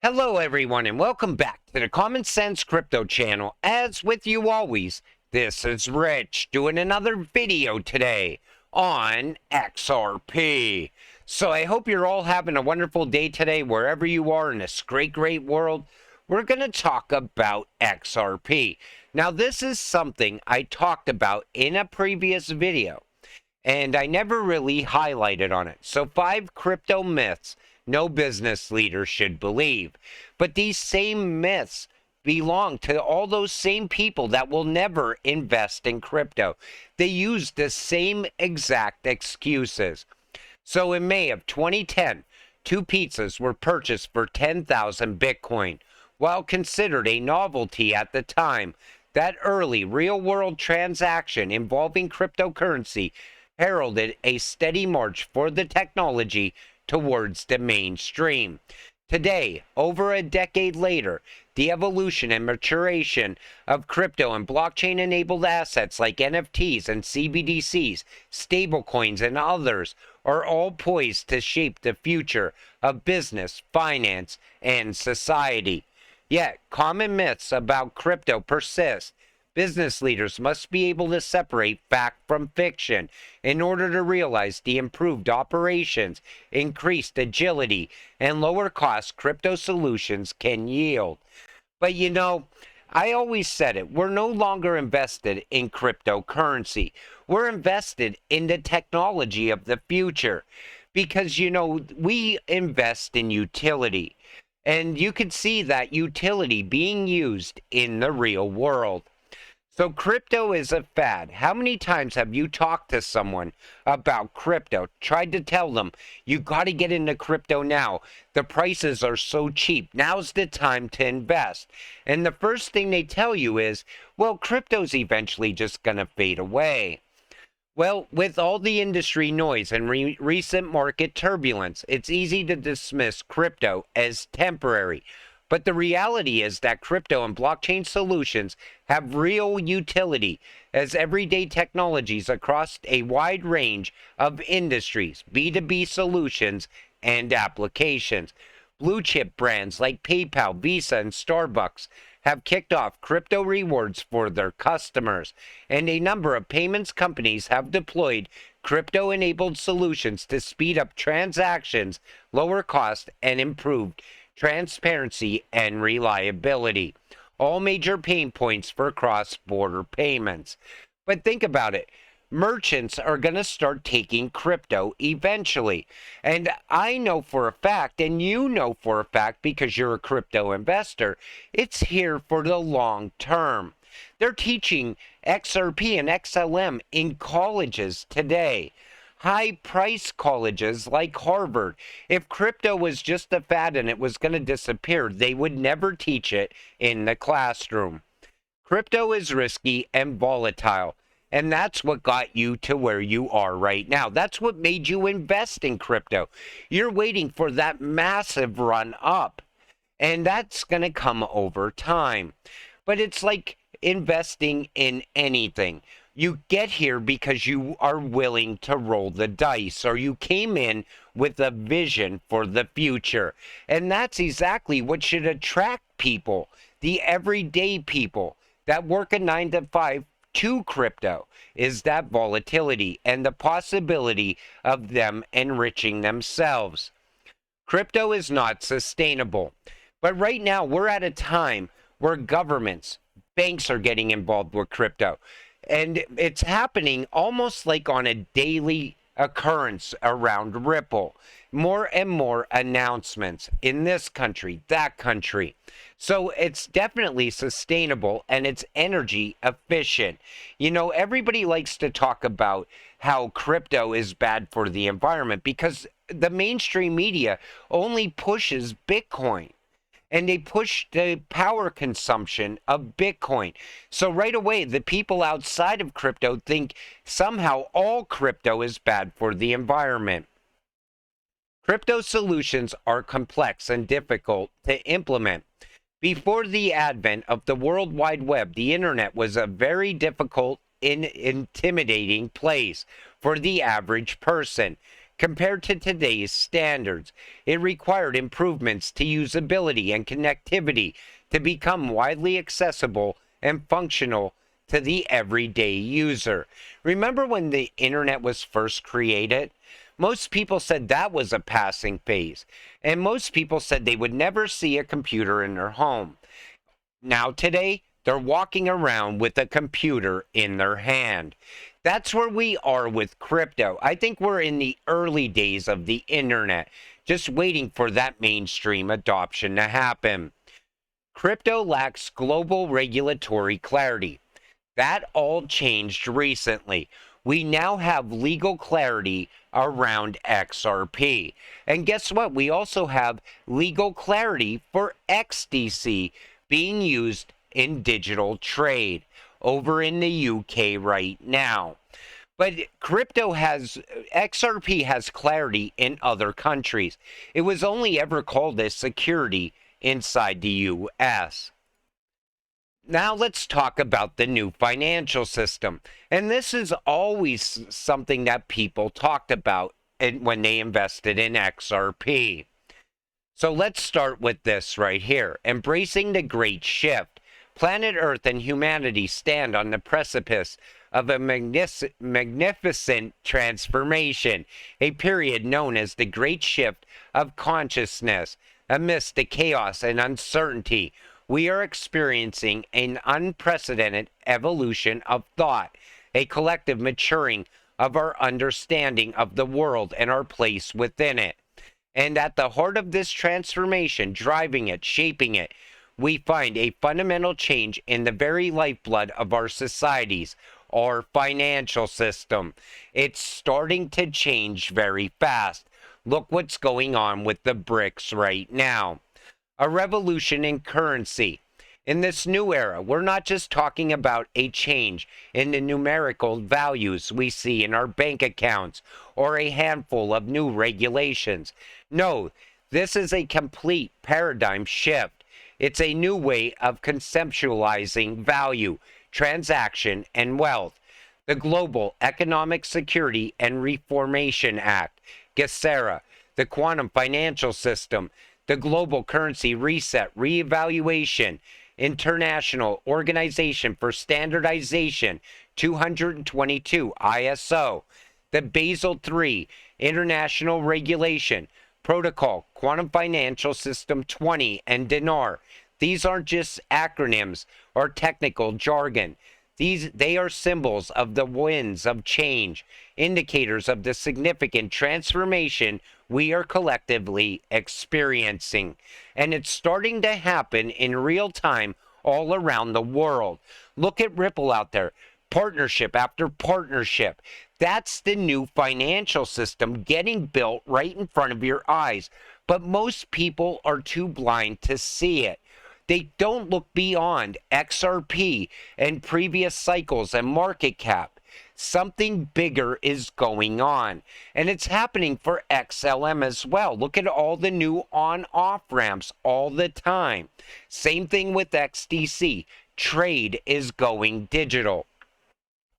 Hello everyone and welcome back to the Common Sense Crypto channel. As with you always, this is Rich doing another video today on XRP. So I hope you're all having a wonderful day today wherever you are in this great world. We're going to talk about XRP. Now this is something I talked about in a previous video and I never really highlighted on it. So 5 crypto myths no business leader should believe. But these same myths belong to all those same people that will never invest in crypto. They use the same exact excuses. So in May of 2010, 2 pizzas were purchased for 10,000 Bitcoin. While considered a novelty at the time, that early real-world transaction involving cryptocurrency heralded a steady march for the technology towards the mainstream. Today, over a decade later, the evolution and maturation of crypto and blockchain-enabled assets like NFTs and CBDCs, stablecoins, and others are all poised to shape the future of business, finance, and society. Yet, common myths about crypto persist. Business leaders must be able to separate fact from fiction in order to realize the improved operations, increased agility, and lower cost crypto solutions can yield. But you know, I always said it, we're no longer invested in cryptocurrency. We're invested in the technology of the future because, you know, we invest in utility. And you can see that utility being used in the real world. So crypto is a fad. How many times have you talked to someone about crypto, tried to tell them, you got to get into crypto now. The prices are so cheap. Now's the time to invest. And the first thing they tell you is, well, crypto's eventually just going to fade away. Well, with all the industry noise and recent market turbulence, it's easy to dismiss crypto as temporary. But the reality is that crypto and blockchain solutions have real utility as everyday technologies across a wide range of industries, B2B solutions, and applications. Blue chip brands like PayPal, Visa, and Starbucks have kicked off crypto rewards for their customers, and a number of payments companies have deployed crypto-enabled solutions to speed up transactions, lower cost, and improve transparency and reliability. All major pain points for cross-border payments. But think about it. Merchants are going to start taking crypto eventually. And I know for a fact, and you know for a fact because you're a crypto investor, it's here for the long term. They're teaching XRP and XLM in colleges today. High-price colleges like Harvard. If crypto was just a fad and it was going to disappear, they would never teach it in the classroom. Crypto is risky and volatile, and that's what got you to where you are right now. That's what made you invest in crypto. You're waiting for that massive run up, and that's going to come over time. But it's like investing in anything. You get here because you are willing to roll the dice, or you came in with a vision for the future. And that's exactly what should attract people, the everyday people that work a 9-to-5 to crypto, is that volatility and the possibility of them enriching themselves. Crypto is not sustainable. But right now, we're at a time where governments, banks are getting involved with crypto. And it's happening almost like on a daily occurrence around Ripple. More and more announcements in this country, that country. So it's definitely sustainable and it's energy efficient. You know, everybody likes to talk about how crypto is bad for the environment because the mainstream media only pushes Bitcoin. And they push the power consumption of Bitcoin. So right away, the people outside of crypto think somehow all crypto is bad for the environment. Crypto solutions are complex and difficult to implement. Before the advent of the World Wide Web, the internet was a very difficult and intimidating place for the average person. Compared to today's standards, it required improvements to usability and connectivity to become widely accessible and functional to the everyday user. Remember when the internet was first created? Most people said that was a passing phase, and most people said they would never see a computer in their home. Now today, they're walking around with a computer in their hand. That's where we are with crypto. I think we're in the early days of the internet, just waiting for that mainstream adoption to happen. Crypto lacks global regulatory clarity. That all changed recently. We now have legal clarity around XRP. And guess what? We also have legal clarity for XDC being used in digital trade over in the UK right now. But XRP has clarity in other countries. It was only ever called as security inside the US. Now let's talk about the new financial system. And this is always something that people talked about when they invested in XRP. So let's start with this right here. Embracing the Great Shift. Planet Earth and humanity stand on the precipice of a magnificent transformation, a period known as the Great Shift of Consciousness. Amidst the chaos and uncertainty, we are experiencing an unprecedented evolution of thought, a collective maturing of our understanding of the world and our place within it. And at the heart of this transformation, driving it, shaping it, we find a fundamental change in the very lifeblood of our societies, our financial system. It's starting to change very fast. Look what's going on with the Brics right now. A revolution in currency. In this new era, we're not just talking about a change in the numerical values we see in our bank accounts or a handful of new regulations. No, this is a complete paradigm shift. It's a new way of conceptualizing value, transaction, and wealth. The Global Economic Security and Reformation Act, GESARA, the Quantum Financial System, the Global Currency Reset, Reevaluation, International Organization for Standardization 222 ISO, the Basel III International Regulation, Protocol, Quantum Financial System 20, and DINAR. These aren't just acronyms or technical jargon. They are symbols of the winds of change, indicators of the significant transformation we are collectively experiencing. And it's starting to happen in real time all around the world. Look at Ripple out there. Partnership after partnership. That's the new financial system getting built right in front of your eyes. But most people are too blind to see it. They don't look beyond XRP and previous cycles and market cap. Something bigger is going on. And it's happening for XLM as well. Look at all the new on-off ramps all the time. Same thing with XDC. Trade is going digital.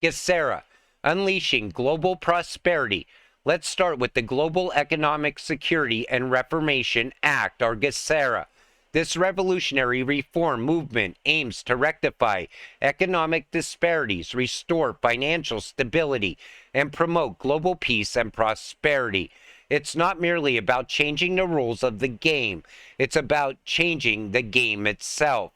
GESARA, unleashing global prosperity. Let's start with the Global Economic Security and Reformation Act, or GESARA. This revolutionary reform movement aims to rectify economic disparities, restore financial stability, and promote global peace and prosperity. It's not merely about changing the rules of the game. It's about changing the game itself.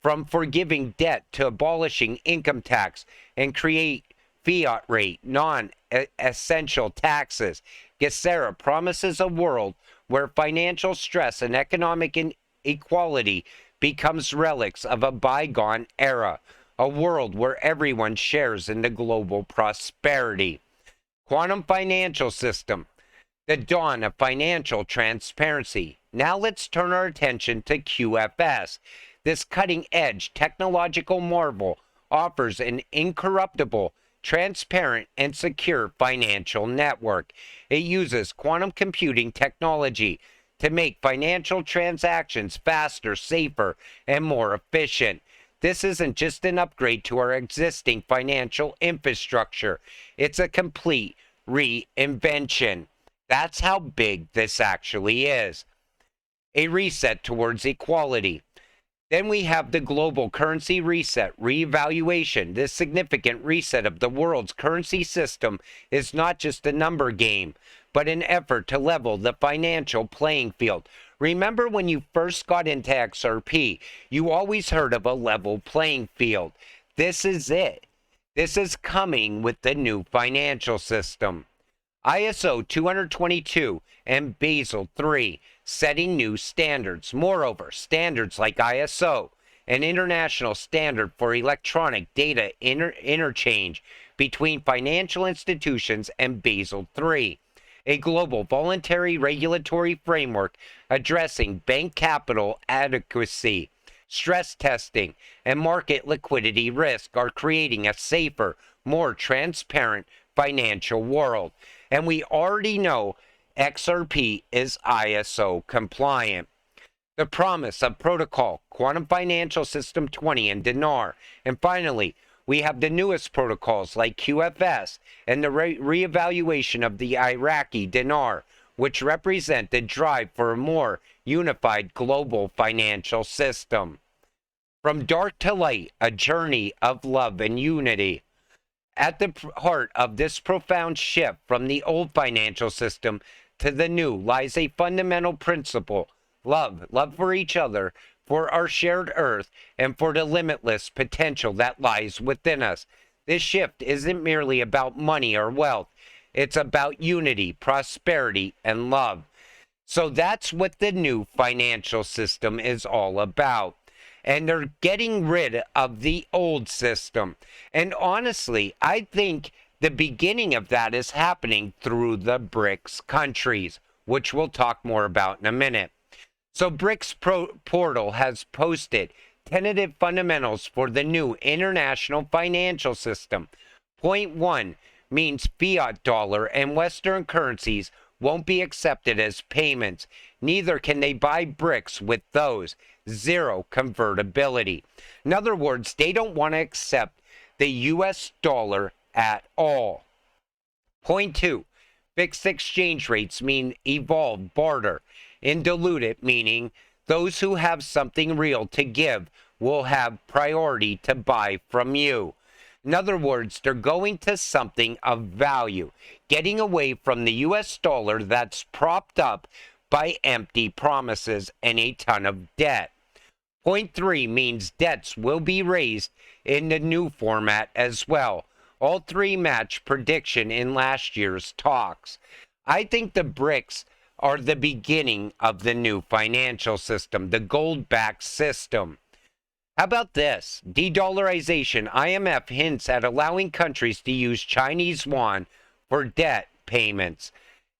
From forgiving debt to abolishing income tax and create fiat rate, non-essential taxes, GESARA promises a world where financial stress and economic inequality becomes relics of a bygone era, a world where everyone shares in the global prosperity. Quantum financial system, the dawn of financial transparency. Now let's turn our attention to QFS. This cutting-edge technological marvel offers an incorruptible, transparent, and secure financial network. It uses quantum computing technology to make financial transactions faster, safer, and more efficient. This isn't just an upgrade to our existing financial infrastructure. It's a complete reinvention. That's how big this actually is. A reset towards equality. Then we have the global currency reset, reevaluation. This significant reset of the world's currency system is not just a number game, but an effort to level the financial playing field. Remember when you first got into XRP, you always heard of a level playing field. This is it. This is coming with the new financial system. ISO 222 and Basel III, setting new standards. Moreover, standards like ISO, an international standard for electronic data interchange between financial institutions, and Basel III, a global voluntary regulatory framework addressing bank capital adequacy, stress testing, and market liquidity risk, are creating a safer, more transparent financial world. And we already know XRP is ISO compliant. The promise of Protocol, Quantum Financial System 20, and Dinar. And finally, we have the newest protocols like QFS and the reevaluation of the Iraqi dinar, which represent the drive for a more unified global financial system. From dark to light, a journey of love and unity. At the heart of this profound shift from the old financial system to the new lies a fundamental principle: love. Love for each other, for our shared earth, and for the limitless potential that lies within us. This shift isn't merely about money or wealth. It's about unity, prosperity, and love. So that's what the new financial system is all about. And they're getting rid of the old system. And honestly, I think the beginning of that is happening through the Brics countries, which we'll talk more about in a minute. So Brics portal has posted tentative fundamentals for the new international financial system. Point 1 means fiat dollar and Western currencies won't be accepted as payments. Neither can they buy Brics with those. Zero convertibility. In other words, they don't want to accept the US dollar at all. Point 2, fixed exchange rates mean evolved barter. Indiluted meaning those who have something real to give will have priority to buy from you. In other words, they're going to something of value, getting away from the US dollar that's propped up by empty promises and a ton of debt. Point 3 means debts will be raised in the new format as well. All three match prediction in last year's talks. I think the Brics are the beginning of the new financial system, the gold-backed system. How about this? De-dollarization. IMF hints at allowing countries to use Chinese yuan for debt payments.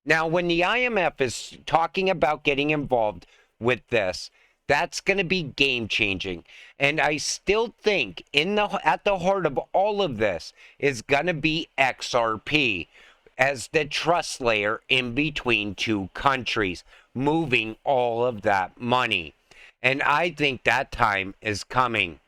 Now, when the IMF is talking about getting involved with this, that's going to be game-changing. And I still think at the heart of all of this is going to be XRP as the trust layer in between two countries, moving all of that money. And I think that time is coming.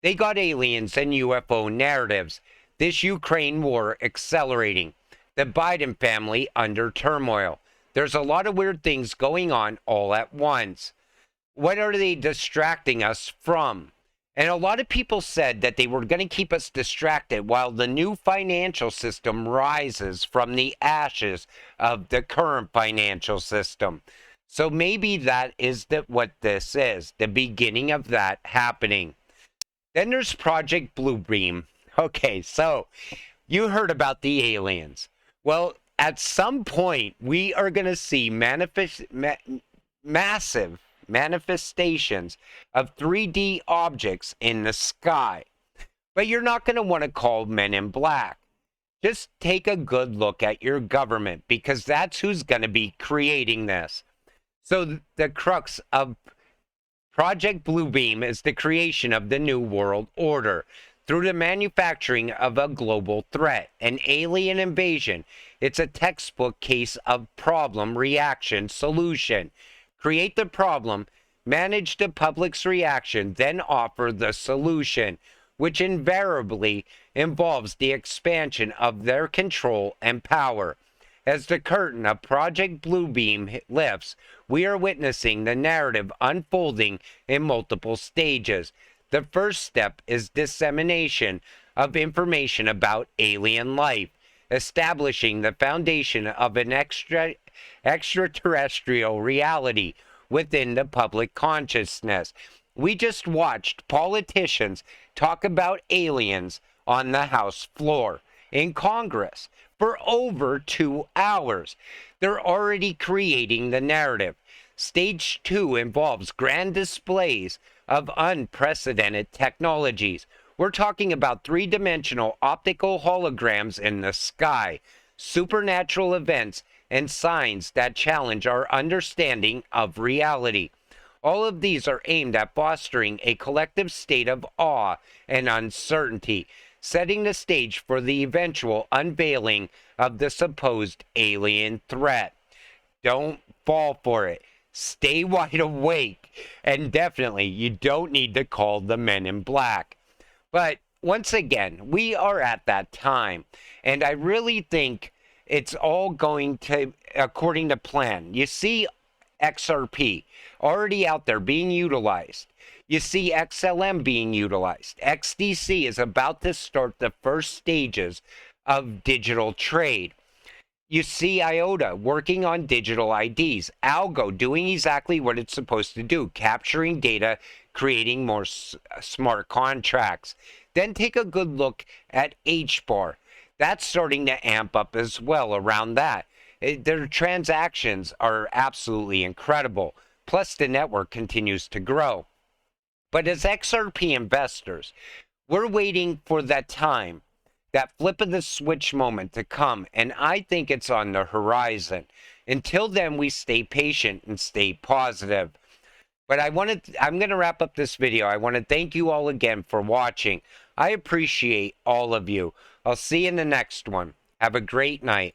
They got aliens and UFO narratives. This Ukraine war accelerating. The Biden family under turmoil. There's a lot of weird things going on all at once. What are they distracting us from? And a lot of people said that they were going to keep us distracted while the new financial system rises from the ashes of the current financial system. So maybe that is what this is, the beginning of that happening. Then there's Project Bluebeam. Okay, so you heard about the aliens. Well, at some point, we are going to see massive manifestations of 3D objects in the sky. But you're not going to want to call Men in Black. Just take a good look at your government, because that's who's going to be creating this. So the crux of Project Bluebeam is the creation of the New World Order through the manufacturing of a global threat, an alien invasion. It's a textbook case of problem, reaction, solution. Create the problem, manage the public's reaction, then offer the solution, which invariably involves the expansion of their control and power. As the curtain of Project Bluebeam lifts, we are witnessing the narrative unfolding in multiple stages. The first step is dissemination of information about alien life, establishing the foundation of an extraterrestrial reality within the public consciousness. We just watched politicians talk about aliens on the House floor in Congress for over 2 hours. They're already creating the narrative. Stage 2 involves grand displays of unprecedented technologies. We're talking about three-dimensional optical holograms in the sky, supernatural events, and signs that challenge our understanding of reality. All of these are aimed at fostering a collective state of awe and uncertainty, setting the stage for the eventual unveiling of the supposed alien threat. Don't fall for it. Stay wide awake. And definitely, you don't need to call the men in black. But once again, we are at that time. And I really think it's all going to, according to plan. You see XRP already out there being utilized. You see XLM being utilized. XDC is about to start the first stages of digital trade. You see IOTA working on digital IDs. Algo doing exactly what it's supposed to do, capturing data, creating more smart contracts. Then take a good look at HBAR. That's starting to amp up as well around that. Their transactions are absolutely incredible. Plus, the network continues to grow. But as XRP investors, we're waiting for that time, that flip of the switch moment to come, and I think it's on the horizon. Until then, we stay patient and stay positive. But I'm going to wrap up this video. I want to thank you all again for watching. I appreciate all of you. I'll see you in the next one. Have a great night.